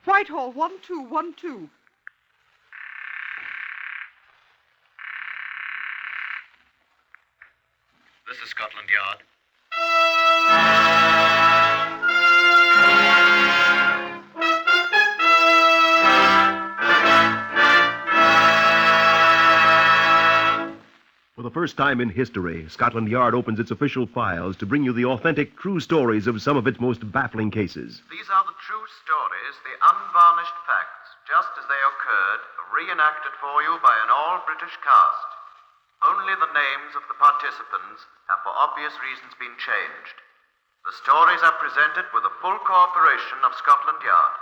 Whitehall, 1212. This is Scotland Yard. For the first time in history, Scotland Yard opens its official files to bring you the authentic, true stories of some of its most baffling cases. These are the true stories, the unvarnished facts, just as they occurred, reenacted for you by an all-British cast. Only the names of the participants have for obvious reasons been changed. The stories are presented with the full cooperation of Scotland Yard.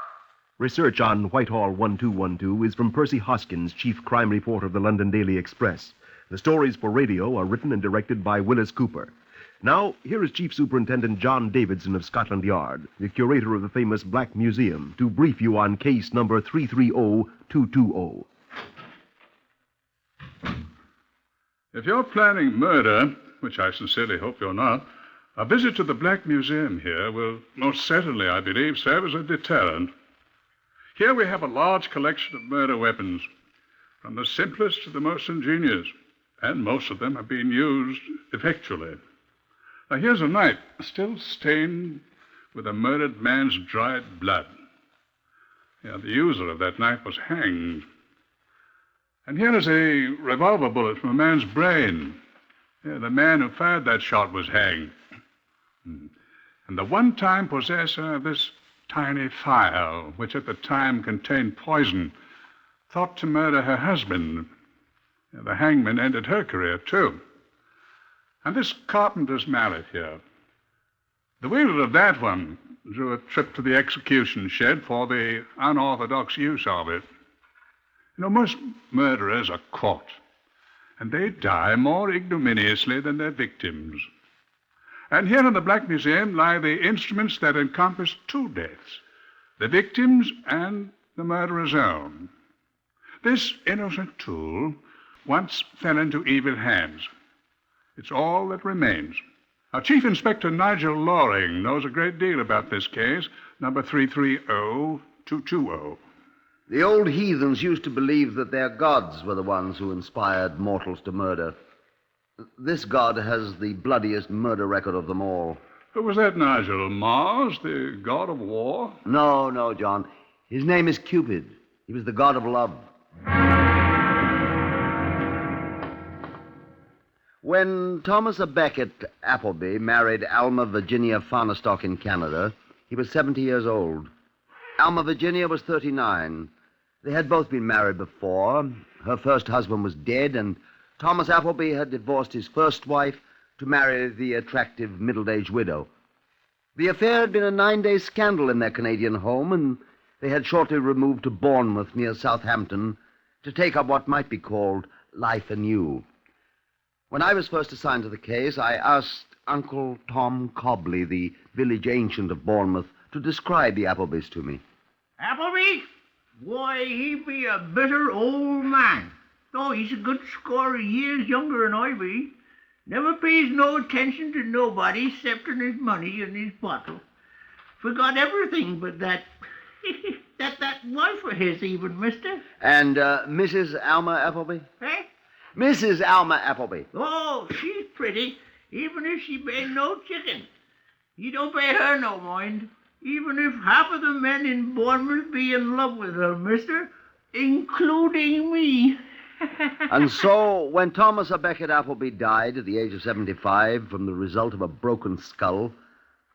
Research on Whitehall 1212 is from Percy Hoskins, chief crime reporter of the London Daily Express. The stories for radio are written and directed by Wyllis Cooper. Now, here is Chief Superintendent John Davison of Scotland Yard, the curator of the famous Black Museum, to brief you on case number 330220. If you're planning murder, which I sincerely hope you're not, a visit to the Black Museum here will most certainly, I believe, serve as a deterrent. Here we have a large collection of murder weapons, from the simplest to the most ingenious, and most of them have been used effectually. Now, here's a knife still stained with a murdered man's dried blood. Yeah, the user of that knife was hanged. And here is a revolver bullet from a man's brain. Yeah, the man who fired that shot was hanged. And the one-time possessor of this tiny phial, which at the time contained poison, thought to murder her husband. Yeah, the hangman ended her career, too. And this carpenter's mallet here, the wielder of that one drew a trip to the execution shed for the unorthodox use of it. You know, most murderers are caught, and they die more ignominiously than their victims. And here in the Black Museum lie the instruments that encompass two deaths, the victim's and the murderer's own. This innocent tool once fell into evil hands. It's all that remains. Now, Chief Inspector Nigel Loring knows a great deal about this case, number 330220. The old heathens used to believe that their gods were the ones who inspired mortals to murder. This god has the bloodiest murder record of them all. Who was that, Nigel? Mars, the god of war? No, John. His name is Cupid. He was the god of love. When Thomas A. Beckett Appleby married Alma Virginia Farnestock in Canada, he was 70 years old. Alma Virginia was 39. They had both been married before. Her first husband was dead, and Thomas Appleby had divorced his first wife to marry the attractive middle-aged widow. The affair had been a 9-day scandal in their Canadian home, and they had shortly removed to Bournemouth near Southampton to take up what might be called life anew. When I was first assigned to the case, I asked Uncle Tom Cobley, the village ancient of Bournemouth, to describe the Applebys to me. Appleby? Why, he be a bitter old man. Oh, he's a good score of years younger than I be. Never pays no attention to nobody excepting his money and his bottle. Forgot everything but that that wife of his even, mister. And Mrs. Alma Appleby? Eh? Mrs. Alma Appleby. Oh, she's pretty, even if she made no chicken. You don't pay her no mind, even if half of the men in Bournemouth be in love with her, mister, including me. And so, when Thomas A. Beckett Appleby died at the age of 75 from the result of a broken skull,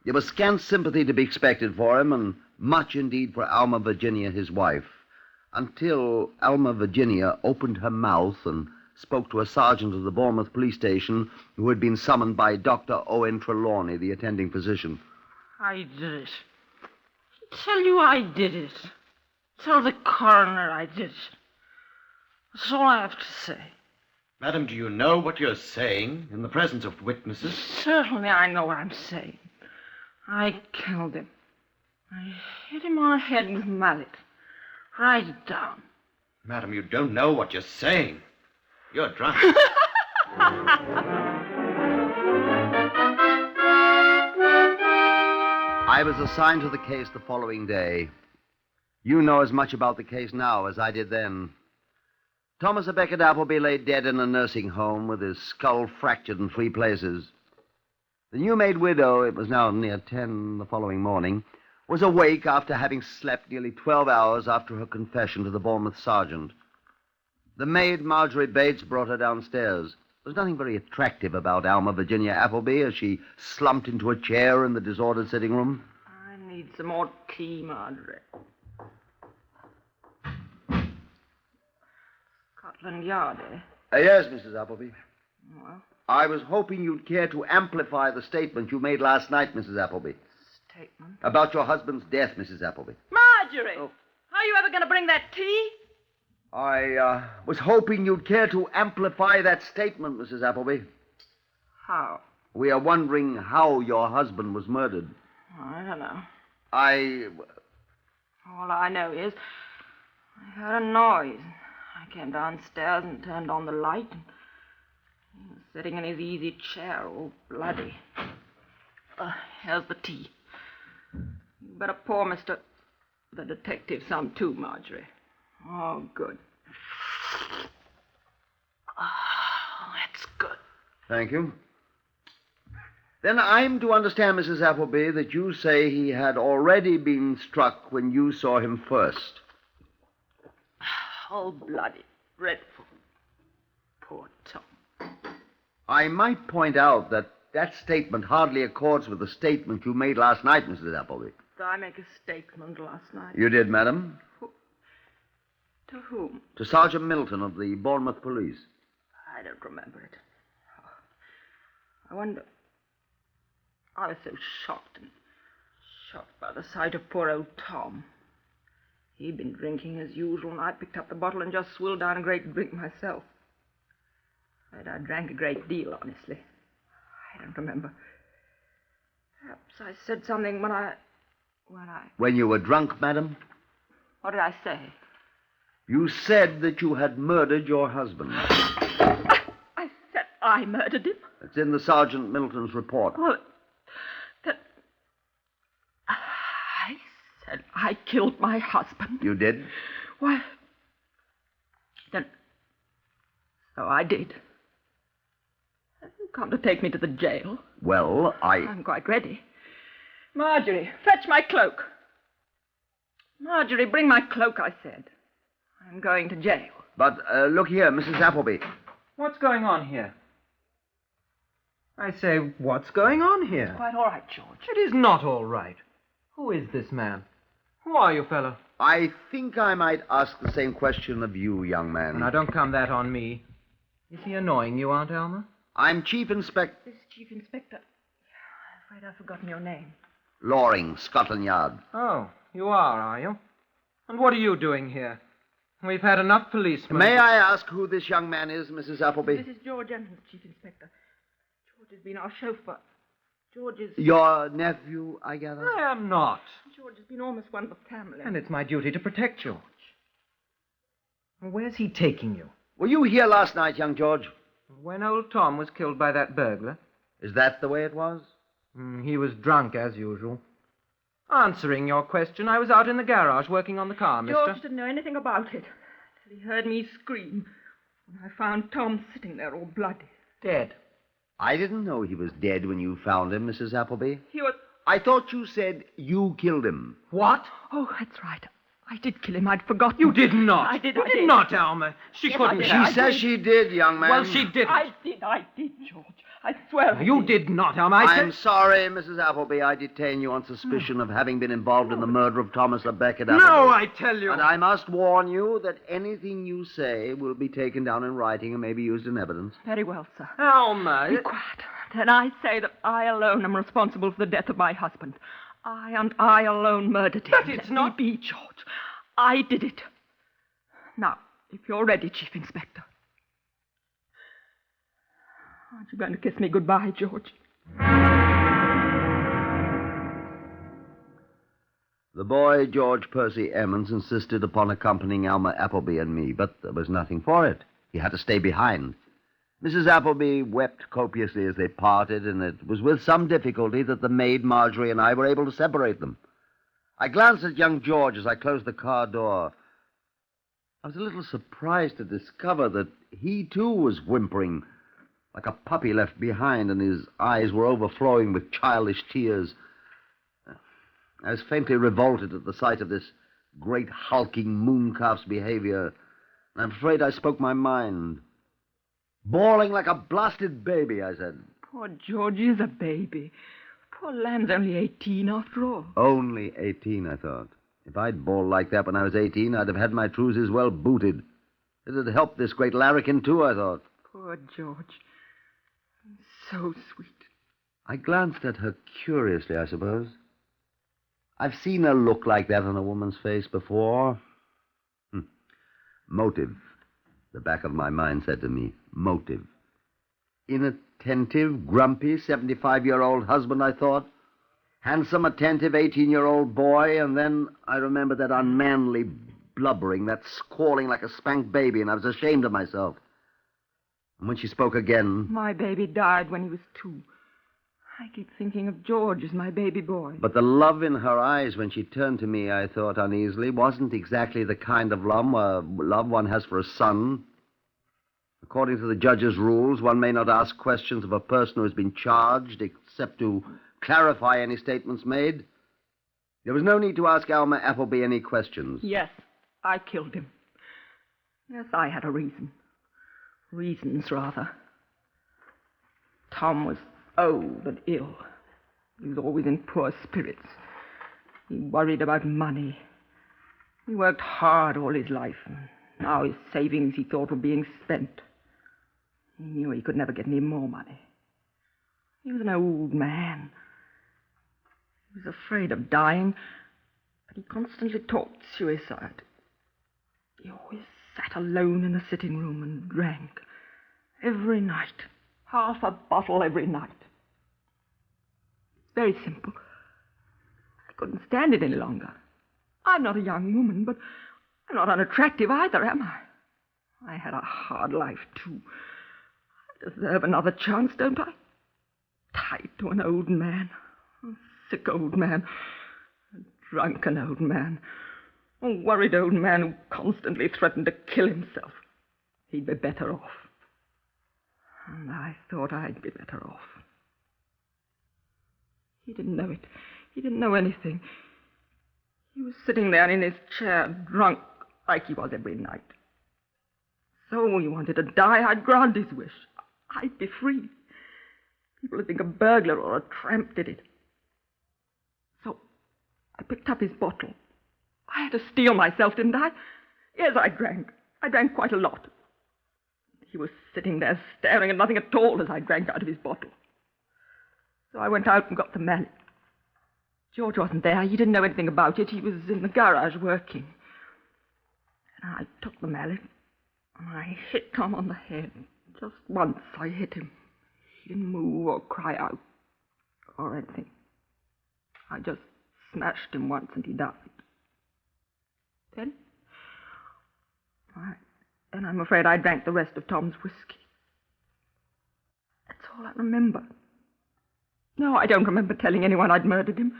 there was scant sympathy to be expected for him, and much indeed for Alma Virginia, his wife, until Alma Virginia opened her mouth and spoke to a sergeant of the Bournemouth police station who had been summoned by Dr. Owen Trelawney, the attending physician. I did it. I tell you I did it. Tell the coroner I did it. That's all I have to say. Madam, do you know what you're saying in the presence of witnesses? Certainly I know what I'm saying. I killed him. I hit him on the head with a mallet. Write it down. Madam, you don't know what you're saying. You're drunk. I was assigned to the case the following day. You know as much about the case now as I did then. Thomas à Becket Appleby lay dead in a nursing home with his skull fractured in 3 places. The new-made widow, it was now near 10 the following morning, was awake after having slept nearly 12 hours after her confession to the Bournemouth sergeant. The maid, Marjorie Bates, brought her downstairs. There was nothing very attractive about Alma Virginia Appleby as she slumped into a chair in the disordered sitting room. I need some more tea, Marjorie. Scotland Yard, eh? Yes, Mrs. Appleby. Well, I was hoping you'd care to amplify the statement you made last night, Mrs. Appleby. statement. About your husband's death, Mrs. Appleby. Marjorie! Oh. How are you ever going to bring that tea? I was hoping you'd care to amplify that statement, Mrs. Appleby. How? We are wondering how your husband was murdered. I don't know. All I know is I heard a noise. I came downstairs and turned on the light. And he was sitting in his easy chair, all bloody. Here's the tea. You better pour the detective some too, Marjorie. Oh, good. Oh, that's good. Thank you. Then I'm to understand, Mrs. Appleby, that you say he had already been struck when you saw him first. Oh, bloody dreadful. Poor Tom. I might point out that statement hardly accords with the statement you made last night, Mrs. Appleby. Did I make a statement last night? You did, madam. To whom? To Sergeant Milton of the Bournemouth Police. I don't remember it. I wonder... I was so shocked by the sight of poor old Tom. He'd been drinking as usual, and I picked up the bottle and just swilled down a great drink myself. But I drank a great deal, honestly. I don't remember. Perhaps I said something when you were drunk, madam? What did I say? You said that you had murdered your husband. I said I murdered him? It's in the Sergeant Milton's report. Well, I said I killed my husband. You did? Why, then, so I did. You come to take me to the jail. Well, I'm quite ready. Marjorie, fetch my cloak. Marjorie, bring my cloak, I said. I'm going to jail. But, look here, Mrs. Appleby. What's going on here? I say, what's going on here? It's quite all right, George. It is not all right. Who is this man? Who are you, fellow? I think I might ask the same question of you, young man. Now, don't come that on me. Is he annoying you, Aunt Alma? I'm Chief Inspector... This is Chief Inspector. I'm afraid I've forgotten your name. Loring, Scotland Yard. Oh, you are you? And what are you doing here? We've had enough policemen. May I ask who this young man is, Mrs. Appleby? This is George Evans, Chief Inspector. George has been our chauffeur. George is... Your nephew, I gather? I am not. George has been almost one of the family. And it's my duty to protect George. Where's he taking you? Were you here last night, young George? When old Tom was killed by that burglar. Is that the way it was? He was drunk, as usual. Answering your question, I was out in the garage working on the car, mister. George didn't know anything about it till he heard me scream when I found Tom sitting there all bloody. Dead. I didn't know he was dead when you found him, Mrs. Appleby. He was... I thought you said you killed him. What? Oh, that's right. I did kill him. I'd forgotten. You did not. I did. You did not, Alma. She couldn't. She says she did, young man. Well, she didn't. I did, George. I swear I You did not, Alma. I'm sorry, Mrs. Appleby. I detain you on suspicion of having been involved in the murder of Thomas à Becket Appleby. No, I tell you. And I must warn you that anything you say will be taken down in writing and may be used in evidence. Very well, sir. Alma. Be quiet. Then I say that I alone am responsible for the death of my husband. I alone murdered him. But it's not... Let me be, George. I did it. Now, if you're ready, Chief Inspector. Aren't you going to kiss me goodbye, George? The boy, George Percy Emmons, insisted upon accompanying Alma Appleby and me, but there was nothing for it. He had to stay behind. Mrs. Appleby wept copiously as they parted, and it was with some difficulty that the maid, Marjorie, and I were able to separate them. I glanced at young George as I closed the car door. I was a little surprised to discover that he, too, was whimpering, like a puppy left behind, and his eyes were overflowing with childish tears. I was faintly revolted at the sight of this great hulking mooncalf's behavior, and I'm afraid I spoke my mind. Bawling like a blasted baby, I said. Poor George is a baby. Poor lamb's only 18 after all. Only 18, I thought. If I'd bawled like that when I was 18, I'd have had my trousers well booted. It'd help this great larrikin, too, I thought. Poor George. So sweet. I glanced at her curiously, I suppose. I've seen a look like that on a woman's face before. Motive. The back of my mind said to me, motive. Inattentive, grumpy, 75-year-old husband, I thought. Handsome, attentive, 18-year-old boy, and then I remembered that unmanly blubbering, that squalling like a spanked baby, and I was ashamed of myself. And when she spoke again... My baby died when he was 2. I keep thinking of George as my baby boy. But the love in her eyes when she turned to me, I thought uneasily, wasn't exactly the kind of love one has for a son. According to the judge's rules, one may not ask questions of a person who has been charged, except to clarify any statements made. There was no need to ask Alma Appleby any questions. Yes, I killed him. Yes, I had a reason. Reasons, rather. Tom was old and ill. He was always in poor spirits. He worried about money. He worked hard all his life, and now his savings, he thought, were being spent. He knew he could never get any more money. He was an old man. He was afraid of dying, but he constantly talked suicide. He always sat alone in the sitting room and drank. Every night. Half a bottle every night. It's very simple. I couldn't stand it any longer. I'm not a young woman, but I'm not unattractive either, am I? I had a hard life, too. I deserve another chance, don't I? Tied to an old man. A sick old man. A drunken old man. A worried old man who constantly threatened to kill himself. He'd be better off. And I thought I'd be better off. He didn't know it. He didn't know anything. He was sitting there in his chair, drunk, like he was every night. So he wanted to die. I'd grant his wish. I'd be free. People would think a burglar or a tramp did it. So I picked up his bottle. I had to steel myself, didn't I? Yes, I drank. I drank quite a lot. He was sitting there staring at nothing at all as I drank out of his bottle. So I went out and got the mallet. George wasn't there. He didn't know anything about it. He was in the garage working. And I took the mallet and I hit Tom on the head. Just once I hit him. He didn't move or cry out or anything. I just smashed him once and he died. Then I'm afraid I drank the rest of Tom's whiskey. That's all I remember. No, I don't remember telling anyone I'd murdered him.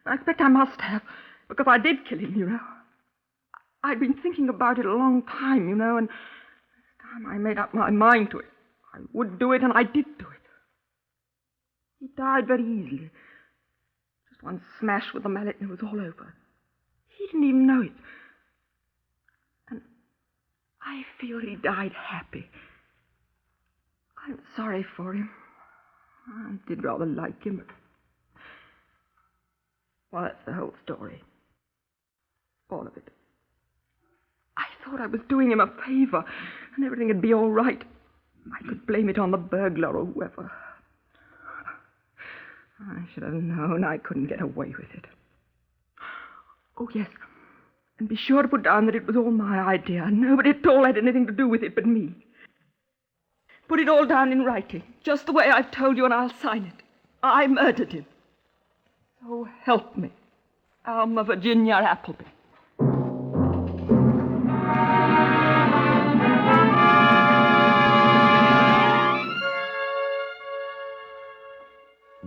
I expect I must have, because I did kill him, you know. I'd been thinking about it a long time, you know, and this time I made up my mind to it. I would do it, and I did do it. He died very easily. Just one smash with the mallet, and it was all over. He didn't even know it. And I feel he died happy. I'm sorry for him. I did rather like him, but... Well, that's the whole story. All of it. I thought I was doing him a favor, and everything would be all right. I could blame it on the burglar or whoever. I should have known I couldn't get away with it. Oh, yes. And be sure to put down that it was all my idea. Nobody at all had anything to do with it but me. Put it all down in writing, just the way I've told you, and I'll sign it. I murdered him. So help me, Alma Virginia Appleby.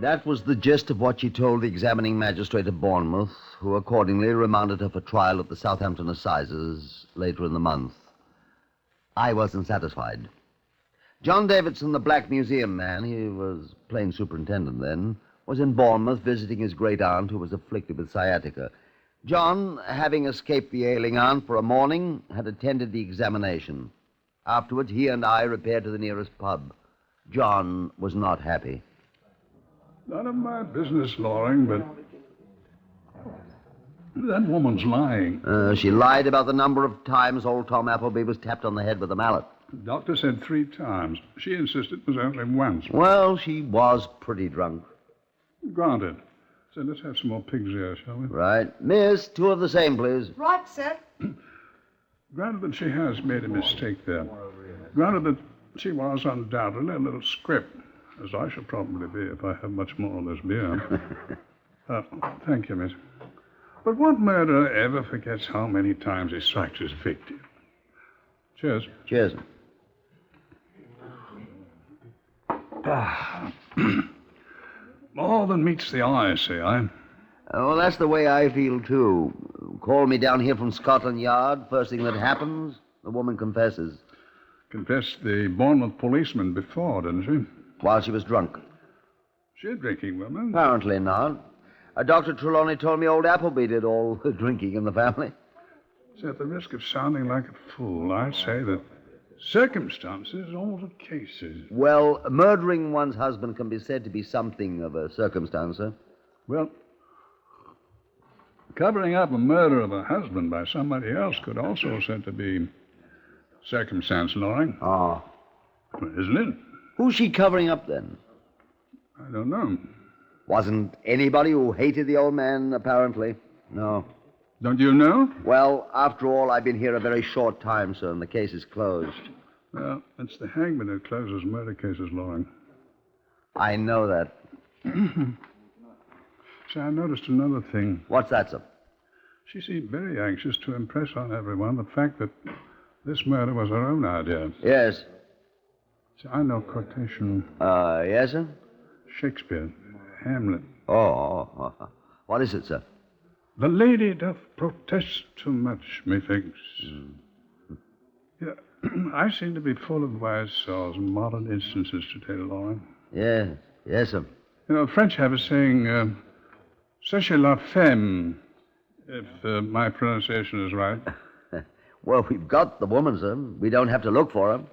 That was the gist of what she told the examining magistrate of Bournemouth, who accordingly remanded her for trial at the Southampton Assizes later in the month. I wasn't satisfied. John Davison, the Black Museum man, he was plain superintendent then, was in Bournemouth visiting his great-aunt who was afflicted with sciatica. John, having escaped the ailing aunt for a morning, had attended the examination. Afterwards, he and I repaired to the nearest pub. John was not happy. None of my business, Loring, but that woman's lying. She lied about the number of times old Tom Appleby was tapped on the head with a mallet. The doctor said 3 times. She insisted it was only once. Well, she was pretty drunk. Granted. So let's have some more pig's ear, shall we? Right. Miss, 2 of the same, please. Right, sir. Granted that she has made a mistake there. Granted that she was undoubtedly a little scrip, as I shall probably be if I have much more of this beer. Thank you, miss. But what murderer ever forgets how many times he strikes his victim? Cheers. Cheers. More than meets the eye, say I. Well, that's the way I feel, too. Call me down here from Scotland Yard. First thing that happens, the woman confesses. Confessed the Bournemouth policeman before, didn't she? While she was drunk. She a drinking woman? Apparently not. Dr. Trelawney told me old Appleby did all the drinking in the family. So at the risk of sounding like a fool, I'd say that circumstances alter cases. Well, murdering one's husband can be said to be something of a circumstance, sir. Well, covering up a murder of a husband by somebody else could also said to be circumstance, Loring. Ah. Isn't it? Who's she covering up, then? I don't know. Wasn't anybody who hated the old man, apparently. No. Don't you know? Well, after all, I've been here a very short time, sir, and the case is closed. Well, it's the hangman who closes murder cases, Loring. I know that. See, I noticed another thing. What's that, sir? She seemed very anxious to impress on everyone the fact that this murder was her own idea. Yes. See, I know quotation. Yes, sir? Shakespeare, Hamlet. Oh. What is it, sir? The lady doth protest too much, methinks. Yeah, I seem to be full of wise saws and modern instances today, Loring. Yes, sir. You know, French have a saying, sachez la femme, if my pronunciation is right. Well, we've got the woman, sir. We don't have to look for her.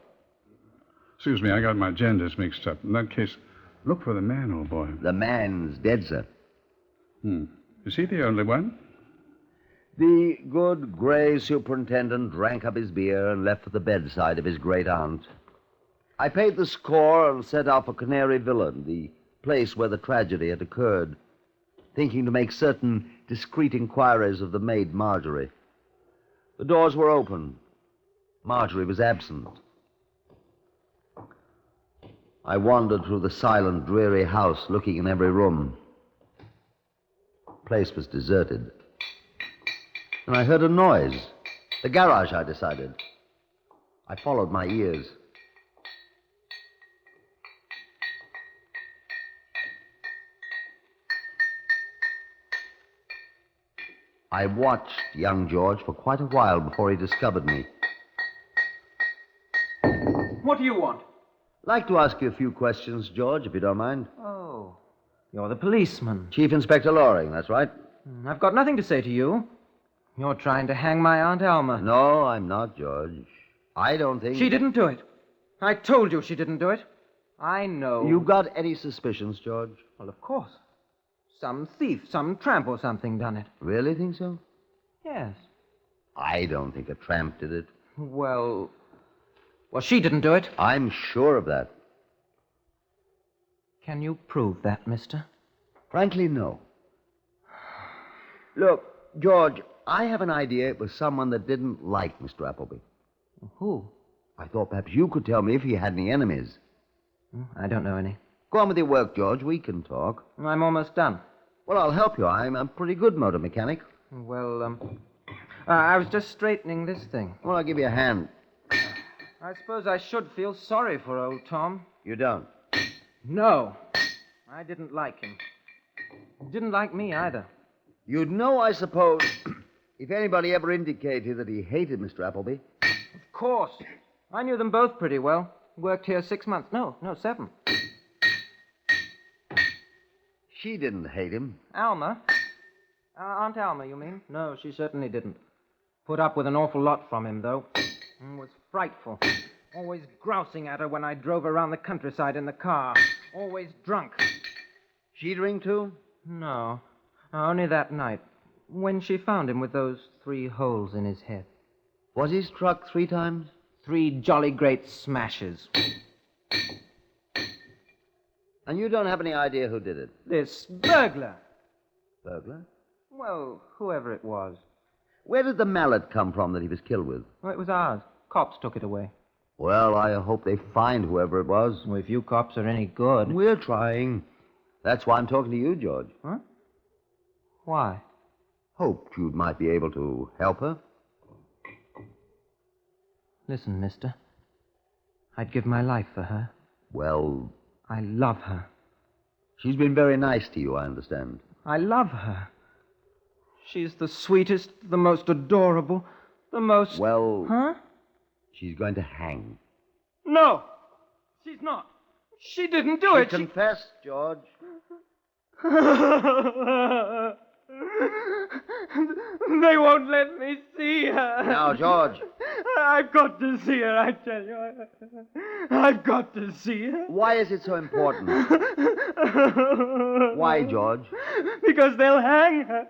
Excuse me, I got my genders mixed up. In that case, look for the man, old boy. The man's dead, sir. Is he the only one? The good gray superintendent drank up his beer and left for the bedside of his great-aunt. I paid the score and set out for Canary Villa, the place where the tragedy had occurred, thinking to make certain discreet inquiries of the maid Marjorie. The doors were open. Marjorie was absent. I wandered through the silent, dreary house, looking in every room. The place was deserted. And I heard a noise. The garage, I decided. I followed my ears. I watched young George for quite a while before he discovered me. What do you want? I'd like to ask you a few questions, George, if you don't mind. Oh, you're the policeman. Chief Inspector Loring, that's right. I've got nothing to say to you. You're trying to hang my Aunt Alma. No, I'm not, George. I don't think... She didn't do it. I told you she didn't do it. I know. You got any suspicions, George? Well, of course. Some thief, some tramp or something done it. Really think so? Yes. I don't think a tramp did it. Well, she didn't do it. I'm sure of that. Can you prove that, mister? Frankly, no. Look, George, I have an idea it was someone that didn't like Mr. Appleby. Who? I thought perhaps you could tell me if he had any enemies. I don't know any. Go on with your work, George. We can talk. I'm almost done. Well, I'll help you. I'm a pretty good motor mechanic. Well, I was just straightening this thing. Well, I'll give you a hand. I suppose I should feel sorry for old Tom. You don't? No. I didn't like him. He didn't like me either. You'd know, I suppose, if anybody ever indicated that he hated Mr. Appleby. Of course. I knew them both pretty well. Worked here 6 months. No, 7. She didn't hate him. Alma? Aunt Alma, you mean? No, she certainly didn't. Put up with an awful lot from him, though. Was frightful. Always grousing at her when I drove around the countryside in the car. Always drunk. She drink, too? No, only that night, when she found him with those 3 holes in his head. Was he struck 3 times? 3 jolly great smashes. And you don't have any idea who did it? This burglar. Burglar? Well, whoever it was. Where did the mallet come from that he was killed with? Well, it was ours. Cops took it away. Well, I hope they find whoever it was. Well, if you cops are any good. We're trying. That's why I'm talking to you, George. Huh? Why? Hoped you might be able to help her. Listen, mister. I'd give my life for her. Well, I love her. she's been very nice to you, I understand. I love her. She's the sweetest, the most adorable, the most... Well... Huh? She's going to hang. No! She's not. She didn't do it. She confessed, George. They won't let me see her. Now, George. I've got to see her, I tell you. I've got to see her. Why is it so important? Why, George? Because they'll hang her.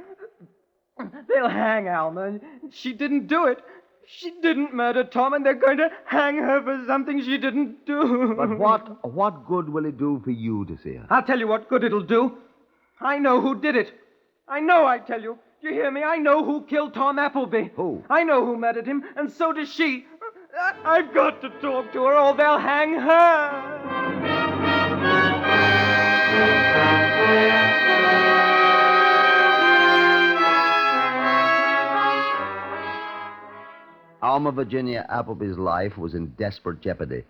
They'll hang Alma. She didn't do it. She didn't murder Tom, and they're going to hang her for something she didn't do. But what good will it do for you to see her? I'll tell you what good it'll do. I know who did it. I know, I tell you. Do you hear me? I know who killed Tom Appleby. Who? I know who murdered him, and so does she. I've got to talk to her, or they'll hang her. Alma Virginia Appleby's life was in desperate jeopardy.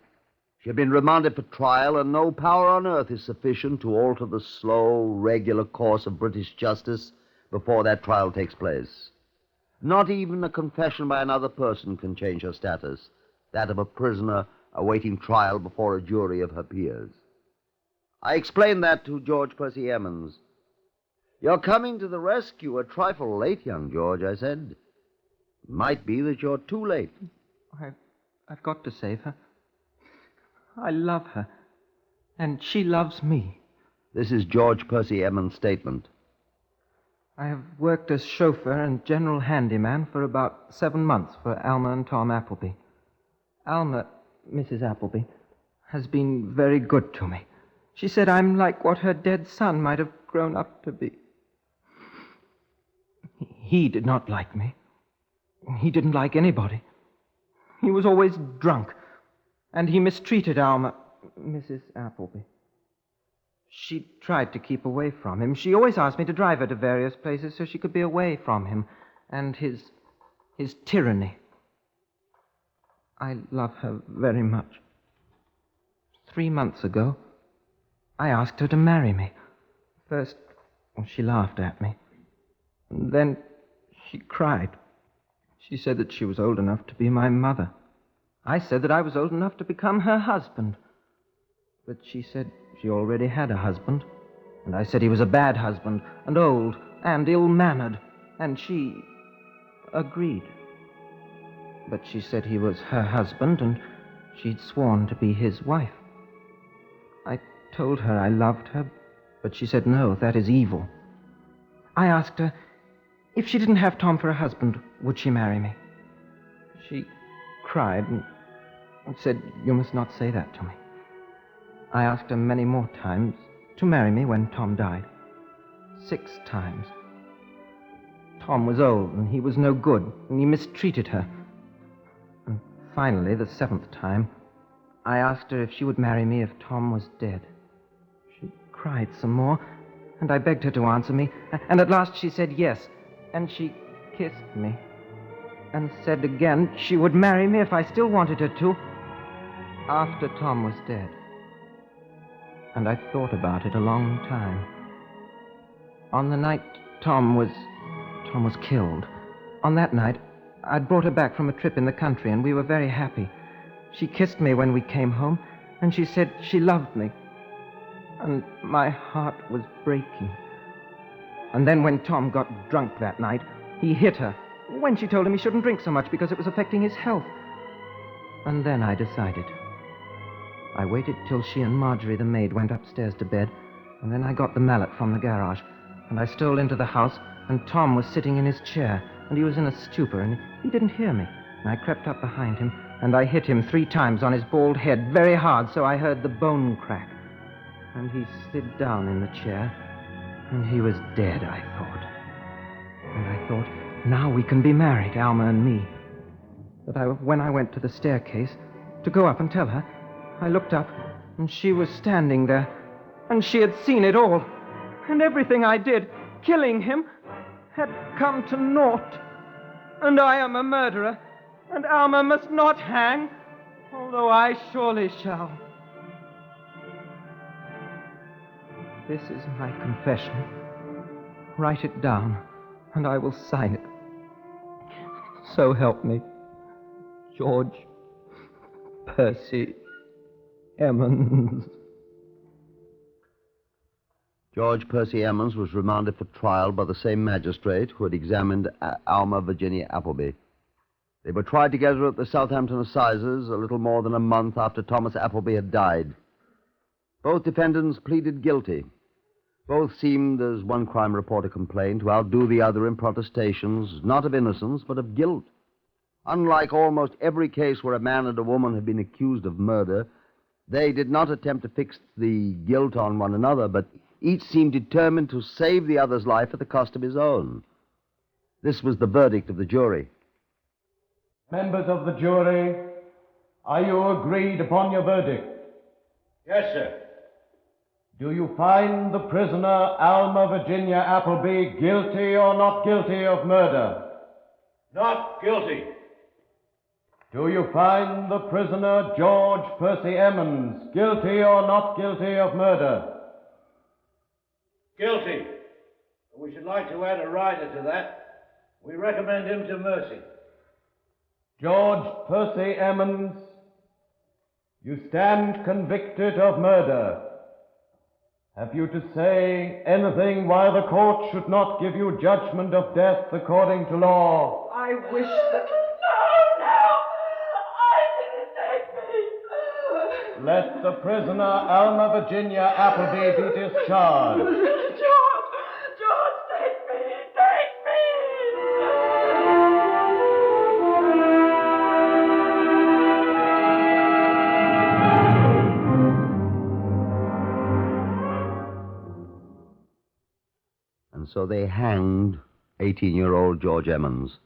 She had been remanded for trial, and no power on earth is sufficient to alter the slow, regular course of British justice before that trial takes place. Not even a confession by another person can change her status, that of a prisoner awaiting trial before a jury of her peers. I explained that to George Percy Emmons. "You're coming to the rescue a trifle late, young George," I said. "It might be that you're too late." I've got to save her. I love her, and she loves me. This is George Percy Emmons' statement. I have worked as chauffeur and general handyman for about 7 months for Alma and Tom Appleby. Alma, Mrs. Appleby, has been very good to me. She said I'm like what her dead son might have grown up to be. He did not like me. He didn't like anybody. He was always drunk, and he mistreated Alma, Mrs. Appleby. She tried to keep away from him. She always asked me to drive her to various places so she could be away from him and his tyranny. I love her very much. 3 months ago, I asked her to marry me. First, she laughed at me. And then she cried. She said that she was old enough to be my mother. I said that I was old enough to become her husband. But she said she already had a husband. And I said he was a bad husband, and old, and ill-mannered. And she agreed. But she said he was her husband, and she'd sworn to be his wife. I told her I loved her, but she said, no, that is evil. I asked her, if she didn't have Tom for a husband, would she marry me? She cried and said, you must not say that to me. I asked her many more times to marry me when Tom died. 6 times. Tom was old, and he was no good, and he mistreated her. And finally, the 7th time, I asked her if she would marry me if Tom was dead. She cried some more, and I begged her to answer me, and at last she said yes, and she kissed me, and said again she would marry me if I still wanted her to, after Tom was dead. and I thought about it a long time. On the night Tom was killed, on that night, I'd brought her back from a trip in the country, and we were very happy. She kissed me when we came home, and she said she loved me. And my heart was breaking. And then when Tom got drunk that night, he hit her when she told him he shouldn't drink so much because it was affecting his health. And then I decided. I waited till she and Marjorie the maid went upstairs to bed, and then I got the mallet from the garage, and I stole into the house, and Tom was sitting in his chair, and he was in a stupor, and he didn't hear me. And I crept up behind him, and I hit him 3 times on his bald head, very hard, so I heard the bone crack. And he slid down in the chair, and he was dead, I thought. And I thought, now we can be married, Alma and me. But when I went to the staircase to go up and tell her, I looked up, and she was standing there, and she had seen it all. And everything I did, killing him, had come to naught. And I am a murderer, and Alma must not hang, although I surely shall. This is my confession. Write it down, and I will sign it. So help me, George Percy Emmons. George Percy Emmons was remanded for trial by the same magistrate who had examined Alma Virginia Appleby. They were tried together at the Southampton Assizes a little more than a month after Thomas Appleby had died. Both defendants pleaded guilty. Both seemed, as one crime reporter complained, to outdo the other in protestations, not of innocence, but of guilt. Unlike almost every case where a man and a woman had been accused of murder, they did not attempt to fix the guilt on one another, but each seemed determined to save the other's life at the cost of his own. This was the verdict of the jury. Members of the jury, are you agreed upon your verdict? Yes, sir. Do you find the prisoner, Alma Virginia Appleby, guilty or not guilty of murder? Not guilty. Do you find the prisoner, George Percy Emmons, guilty or not guilty of murder? Guilty. We should like to add a rider to that. We recommend him to mercy. George Percy Emmons, you stand convicted of murder. Have you to say anything why the court should not give you judgment of death according to law? I wish that... Let the prisoner, Alma Virginia Appleby, be discharged. George, take me! And so they hanged 18-year-old George Emmons.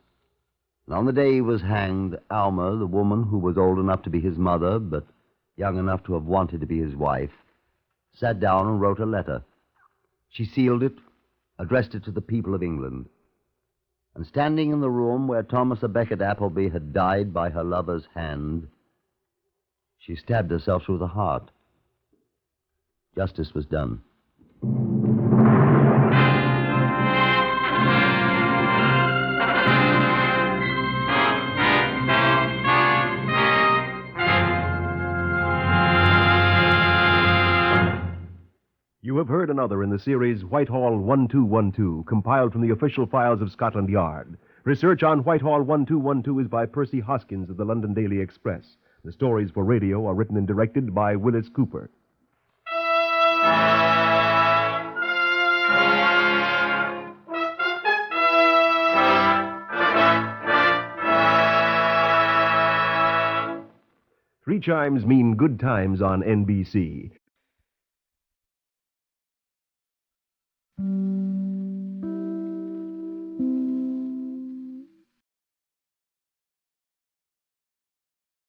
And on the day he was hanged, Alma, the woman who was old enough to be his mother, but young enough to have wanted to be his wife, sat down and wrote a letter. She sealed it, addressed it to the people of England. And standing in the room where Thomas à Becket Appleby had died by her lover's hand, she stabbed herself through the heart. Justice was done. You have heard another in the series Whitehall 1212, compiled from the official files of Scotland Yard. Research on Whitehall 1212 is by Percy Hoskins of the London Daily Express. The stories for radio are written and directed by Wyllis Cooper. Three chimes mean good times on NBC.